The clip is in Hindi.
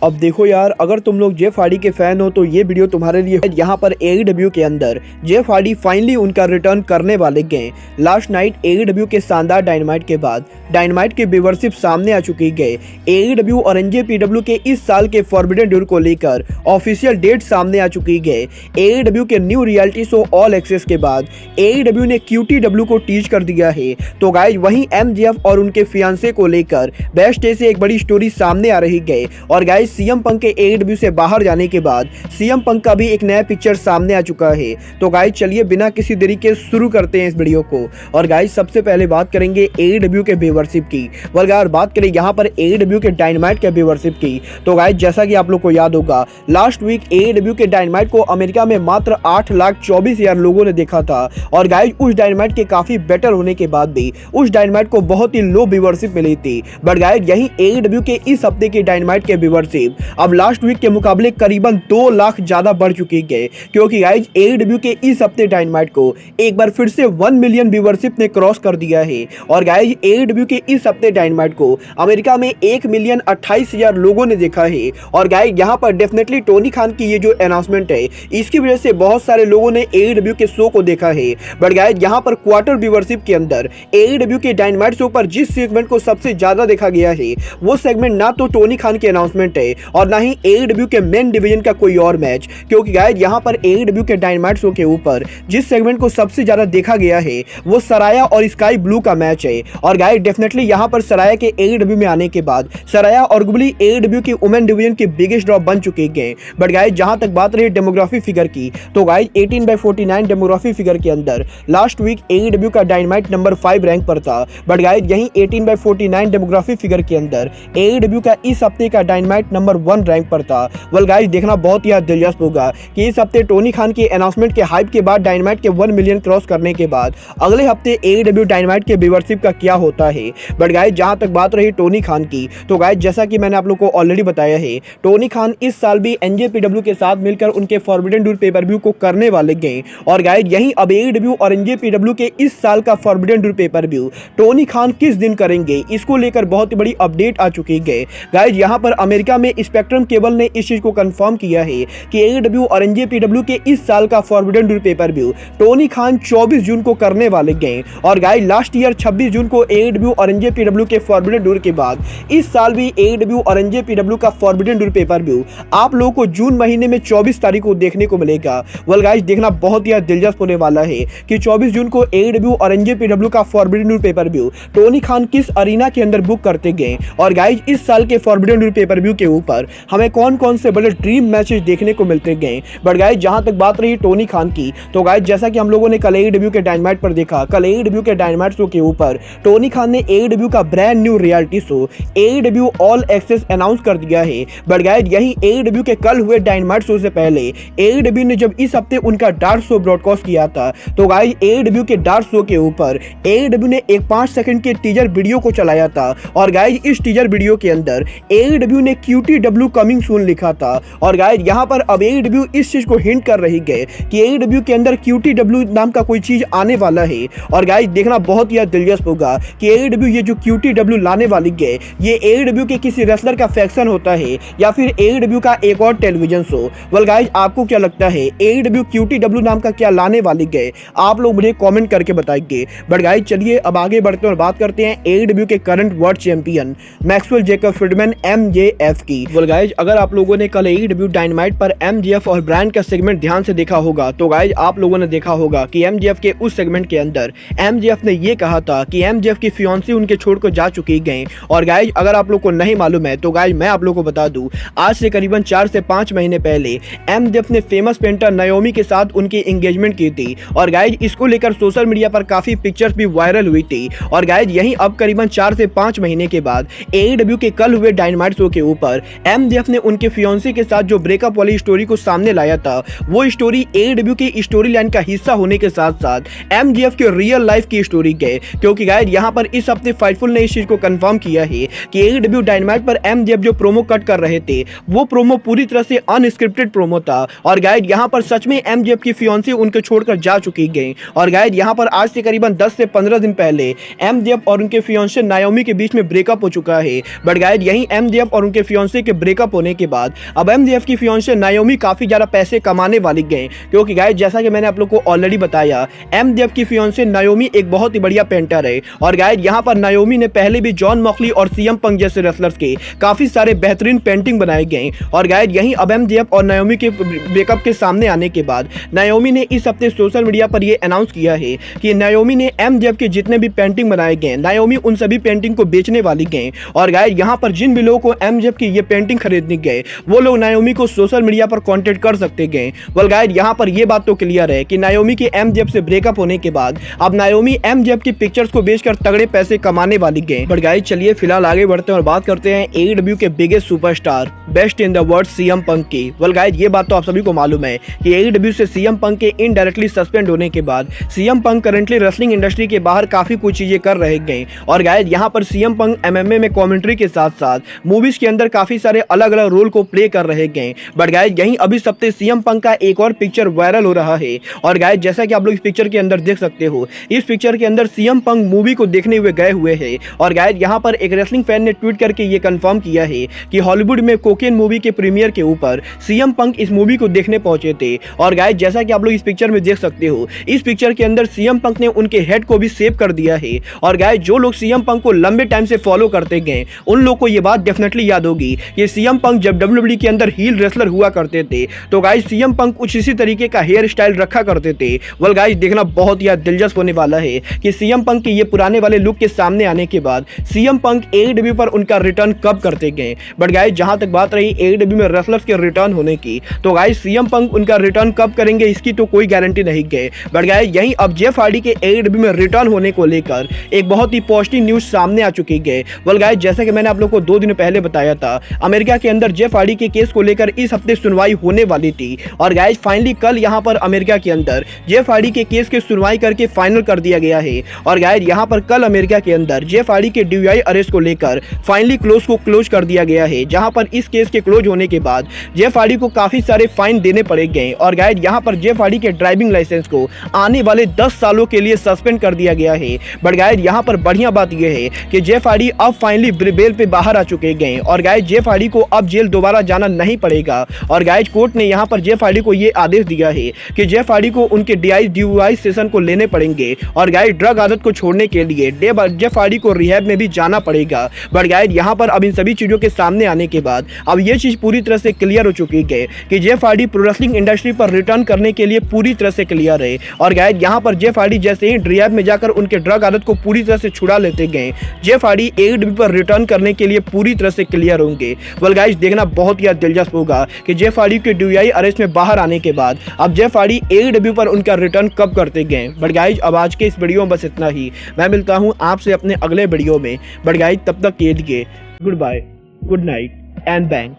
अब देखो यार, अगर तुम लोग जेफ हार्डी के फैन हो तो ये वीडियो तुम्हारे लिए है। यहाँ पर AEW के अंदर जेफ हार्डी फाइनली उनका रिटर्न करने वाले गए। लास्ट नाइट AEW के शानदार डायनामाइट के बाद डायनामाइट की व्यूअरशिप सामने आ चुकी है। AEW और NJPW के इस साल के फॉरबिडन डोर को लेकर ऑफिशियल डेट सामने आ चुकी है। AEW के new reality show all access के बाद AEW ने QTW को टीज कर दिया है। तो गाइज वहीं MJF और उनके फियांसे को लेकर बेस्ट डे से एक बड़ी स्टोरी सामने आ रही है। और गाइज CM पंक के AEW से बाहर जाने के बाद CM पंक का भी एक नया पिक्चर सामने आ चुका है। तो गाइज चलिए बिना किसी देरी के शुरू करते हैं इस वीडियो को। और गाइज सबसे पहले बात करेंगे AEW के व्यूअरशिप की। अगर बात करें यहाँ पर AEW के डायनामाइट के व्यूअरशिप की, तो गाइज जैसा कि आप लोग को याद होगा, लास्ट वीक AEW के डायनामाइट को अमेरिका में मात्र 8,24,000 लोगों ने देखा था। और गाइज उस डायनामाइट के काफी बेटर होने के बाद भी उस डायनामाइट को बहुत ही लो व्यूअरशिप मिली थी। बट गाइज यही AEW के इस हफ्ते के डायनामाइट के व्यूअरशिप अब लास्ट वीक के मुकाबले करीबन 2 लाख ज्यादा बढ़ चुकी है। क्योंकि गाइज AEW के इस हफ्ते डायनामाइट को एक बार फिर से 1 मिलियन व्यूअरशिप ने क्रॉस कर दिया है। और गाइज AEW के इस हफ्ते डायनामाइट को अमेरिका में 1,28,000 लोगों ने देखा है। और गाइज यहाँ पर डेफिनेटली टोनी खान की ये जो अनाउंसमेंट है, इसकी वजह से बहुत सारे लोगों ने AEW के शो को देखा है। बट गाइज यहाँ पर क्वार्टर व्यूअरशिप के अंदर AEW के डायनामाइट शो पर जिस सेगमेंट को सबसे ज्यादा देखा गया है, वो सेगमेंट ना तो टोनी खान की अनाउंसमेंट है और ना ही AEW के मेन डिवीजन का कोई और मैच। क्योंकि गाइज यहाँ पर AEW के डायनामाइट शो के ऊपर जिस सेगमेंट को सबसे ज्यादा देखा गया है, वो सराया और स्काई ब्लू का मैच है। और गाइज डेफिनेटली यहाँ पर सराया के AEW में आने के बाद सराया आर्गुबली AEW की वुमेन डिवीजन की बिगेस्ट ड्रॉ बन चुकी है। बट गाइज जहां तक बात रही डेमोग्राफी फिगर की, तो गाइज 18/49 डेमोग्राफी फिगर के अंदर लास्ट वीक AEW का डायनामाइट नंबर 5 रैंक पर था। बट गाइज यहीं 18/49 डेमोग्राफी फिगर के अंदर AEW का इस हफ्ते का डायनामाइट नंबर 1 रैंक पर था। वेल गाइज देखना बहुत ही दिलचस्प होगा कि इस हफ्ते टोनी खान के अनाउंसमेंट के हाइप के बाद डायनामाइट के 1 मिलियन क्रॉस करने के बाद अगले हफ्ते AEW डायनामाइट के व्यूअरशिप का क्या होता है। बट गाइज जहां तक बात रही टोनी खान की, तो गाइज जैसा कि मैंने आप लोग को ऑलरेडी बताया है, टोनी खान इस साल भी NJPW के साथ मिलकर उनके फॉरबिडन डोर पेपर व्यू को करने वाले गए। और गाइज यहीं अब AEW और NJPW के इस साल का forbidden door pay per view Tony Khan किस दिन करेंगे, इसको लेकर बहुत ही बड़ी अपडेट आ चुकी है। गाइज यहाँ पर अमेरिका में स्पेक्ट्रम केबल ने इस चीज को कंफर्म किया है कि AEW और NJPW के इस साल का forbidden door pay per view Tony Khan 24 जून को करने वाले गए। और गाइज लास्ट ईयर 26 जून को AEW और NJPW के फॉरबिडन डोर के बाद इस साल भी AEW और NJPW का फॉरबिडन डोर पेपर व्यू आप लोगों को जून महीने में 24 तारीख को देखने को मिलेगा। वेल गाइज देखना बहुत ही दिलचस्प होने वाला है कि 24 जून को AEW और NJPW का forbidden door pay per view Tony Khan किस अरीना के अंदर बुक करते गए। और गाइज इस साल के फॉरबिडन डोर पेपर व्यू के ऊपर हमें कौन कौन से बड़े ड्रीम मैचेस देखने को मिलते गए। बट गाइज जहां तक बात रही टोनी खान की, तो गाइज जैसा कि हम लोगों ने कल AEW के डायनामाइट पर देखा, कल AEW के डायनामाइट शो के ऊपर टोनी खान ने AEW का brand new reality show AEW all access announce कर दिया है। बट गाइज यही AEW के कल हुए डायनामाइट शो से पहले AEW ने जब इस हफ्ते उनका डार्क शो ब्रॉडकास्ट किया था, तो गाइज AEW के डार्क शो के ऊपर AEW ने एक 5 सेकंड के टीजर वीडियो को चलाया था। और गाइज इस टीजर वीडियो के अंदर AEW ने QTW कमिंग सून लिखा था। और गाइज यहाँ पर अब AEW इस चीज को हिंट कर रही है कि AEW के अंदर QTW नाम का कोई चीज आने वाला है। और गाइज देखना बहुत ही दिलचस्प होगा कि AEW ये जो QTW लाने वाली है, ये AEW के किसी रेसलर का फैक्शन होता है या फिर AEW का एक और टेलीविजन शो। वेल गाइज आपको क्या लगता है AEW QTW नाम का क्या लाने वाली है, आप लोग मुझे कमेंट करके बताइए। बट गाइज चलिए अब आगे बढ़ते हैं और बात करते हैं AEW के current world champion Maxwell Jacob Friedman MJF की। वेल गाइज अगर आप लोगों ने कल AEW डायनामाइट पर MJF और ब्रांड का सेगमेंट ध्यान से देखा होगा, तो गाइज आप लोगों ने देखा होगा कि MJF के उस सेगमेंट के अंदर MJF ने ये कहा था कि MJF की फियांसी उनके छोड़ कर जा चुकी गए। और गाइज अगर आप लोग को नहीं मालूम है, तो गाइज मैं आप लोग को बता दूं, आज से करीबन 4 से 5 महीने पहले MJF ने फेमस पेंटर नाओमी के साथ उनकी एंगेजमेंट की थी। और गाइज इसको लेकर सोशल मीडिया पर काफी पिक्चर्स भी वायरल हुई थी। और गाइज यही अब करीबन 4 से 5 महीने के बाद AEW के कल हुए डायनामाइट शो के ऊपर MJF ने उनके फियांसी के साथ जो ब्रेकअप वाली स्टोरी को सामने लाया था, वो स्टोरी AEW की स्टोरी लाइन का हिस्सा होने के साथ साथ MJF के रियल लाइफ की स्टोरी है। क्योंकि गाइज यहाँ पर इस हफ्ते फाइटफुल ने इस चीज को कंफर्म किया है कि AEW डायनामाइट पर MJF जो प्रोमो कट कर रहे थे, वो प्रोमो पूरी तरह से अनस्क्रिप्टेड प्रोमो था। और गाइज यहाँ पर सच में MJF की फियांसी उनको छोड़कर जा चुकी गई। और गाइज यहाँ पर आज से करीबन 10 से 15 दिन पहले MJF और उनके फियांसे नाओमी के बीच में ब्रेकअप हो चुका है। बट गाइज यही MJF और उनके फियांसे फियांसे के ब्रेकअप होने के बाद अब एमजेएफ की फियांसे नायोमी काफी ज्यादा पैसे कमाने वाली गए, क्योंकि गाइस जैसा कि मैंने आप लोग को ऑलरेडी बताया, एमजेएफ की फियांसे नायोमी एक बहुत ही बढ़िया पेंटर है। और गाइस यहाँ पर नायोमी ने पहले भी जॉन मॉक्सली और सीएम पंक जैसे रेसलर्स के काफी सारे बेहतरीन पेंटिंग बनाए गए। और गाइस यहीं अब एमजेएफ और नायोमी के ब्रेकअप के सामने आने के बाद नायोमी ने इस हफ्ते सोशल मीडिया पर यह अनाउंस किया है कि नायोमी ने एमजेएफ के जितने भी पेंटिंग बनाए गए, नायोमी उन सभी पेंटिंग को बेचने वाली गए। और गाइस यहाँ पर जिन भी लोगों को एमजेएफ की ये पेंटिंग खरीदने गए, वो लोग नायोमी को सोशल मीडिया पर कांटेक्ट कर सकते गए। वेल गाइस यहाँ पर ये बात तो क्लियर है कि नायोमी के एमजेएफ से ब्रेकअप होने के बाद अब नायोमी एमजेएफ की पिक्चर्स को बेचकर तगड़े पैसे कमाने वाली गए। बट गाइस चलिए फिलहाल आगे बढ़ते हैं और बात करते हैं एईडब्ल्यू के biggest superstar, best in the world CM Punk की। वेल गाइस ये बात तो आप सभी को मालूम है कि एईडब्ल्यू से सीएम पंक के इनडायरेक्टली सस्पेंड होने के बाद CM Punk currently wrestling industry के बाहर काफी कुछ चीजें कर रहे गए। और गाइस यहाँ पर सीएम पंक एमएमए में कमेंट्री के साथ साथ मूवीज के अंदर काफी सारे अलग अलग रोल को प्ले कर रहे गए। बट गाइस यहीं अभी सप्ताह सीएम पंक का एक और पिक्चर वायरल हो रहा है। और गाइस जैसा कि आप लोग इस पिक्चर के अंदर देख सकते हो, इस पिक्चर के अंदर सीएम पंक मूवी को देखने हुए गए हुए हैं। और गाइस यहाँ पर एक रेसलिंग फैन ने ट्वीट करके ये कंफर्म किया है कि हॉलीवुड में कोकेन मूवी के प्रीमियर के ऊपर सीएम पंक इस मूवी को देखने पहुंचे थे। और गाइस जैसा कि आप लोग इस पिक्चर में देख सकते हो, इस पिक्चर के अंदर सीएम पंक ने उनके हेड को भी सेव कर दिया है। और गाइस जो लोग सीएम पंक को लंबे टाइम से फॉलो करते गए, उन लोग को ये बात डेफिनेटली याद होगी कि सीएम पंक जब डब्ल्यूडब्ल्यूई के अंदर हील रेसलर हुआ करते थे तो गाइस सीएम पंक कुछ इसी तरीके का हेयर स्टाइल रखा करते थे। वेल गाइस देखना बहुत ही दिलचस्प होने वाला है कि सीएम पंक के ये पुराने वाले लुक के सामने आने के बाद सीएम पंक एईडब्ल्यू पर उनका रिटर्न कब करते गए। बट गाइस जहां तक बात रही एईडब्ल्यू में रेसलर्स के रिटर्न होने की, तो गाइस सीएम पंक उनका रिटर्न कब करेंगे इसकी तो कोई गारंटी नहीं गए। बट गाइस यहीं अब जेफ हार्डी के एईडब्ल्यू में रिटर्न होने को लेकर एक बहुत ही पॉजिटिव न्यूज सामने आ चुकी है। वेल गाइस जैसा कि मैंने आप लोग को 2 दिन पहले बताया था, अमेरिका के अंदर जेफ हार्डी के केस को लेकर इस हफ्ते सुनवाई होने वाली थी। और गाइस फाइनली कल यहां पर अमेरिका के अंदर जेफ हार्डी के केस की सुनवाई करके फाइनल कर दिया गया है। और गाइस यहां पर कल अमेरिका के अंदर जेफ हार्डी के डीयूआई अरेस्ट को लेकर फाइनली क्लोज कर दिया गया है, जहां पर इस केस के क्लोज होने के बाद जेफ हार्डी को काफी सारे फाइन देने पड़े गए। और गाइस यहां पर जेफ हार्डी के ड्राइविंग लाइसेंस को आने वाले 10 सालों के लिए सस्पेंड कर दिया गया है। बट गाइस यहां पर बढ़िया बात यह है कि जेफ हार्डी अब फाइनली बेल पे बाहर आ चुके गए। और गाइस जेफ हार्डी को अब जेल दोबारा जाना नहीं पड़ेगा। और गाइस कोर्ट ने यहां पर जेफ हार्डी को यह आदेश दिया है कि जेफ हार्डी को उनके डीयूआई सेशन को लेने पड़ेंगे। और गाइस ड्रग आदत को छोड़ने के लिए जेफ हार्डी को रिहैब में भी जाना पड़ेगा। बट गाइस यहां पर अब इन सभी चीजों के सामने आने के बाद अब यह चीज पूरी तरह से क्लियर हो चुकी है कि Jeff Hardy pro wrestling industry पर रिटर्न करने के लिए पूरी तरह से क्लियर है। और गाइस यहां पर जेफ हार्डी जैसे ही रिहैब में जाकर उनके ड्रग आदत को पूरी तरह से छुड़ा लेते गए, जेफ हार्डी एईडब्ल्यू पर रिटर्न करने के लिए पूरी तरह से क्लियर होंगे। वेल गाइस देखना बहुत ही दिलचस्प होगा कि जेफ हार्डी के डीयूआई अरेस्ट में बाहर आने के बाद अब जेफ हार्डी एईडब्ल्यू पर उनका रिटर्न कब करते गए। बट गाइस अब आज के इस वीडियो में बस इतना ही। मैं मिलता हूं आपसे अपने अगले वीडियो में। बट गाइस तब तक के लिए goodbye, good night and bang.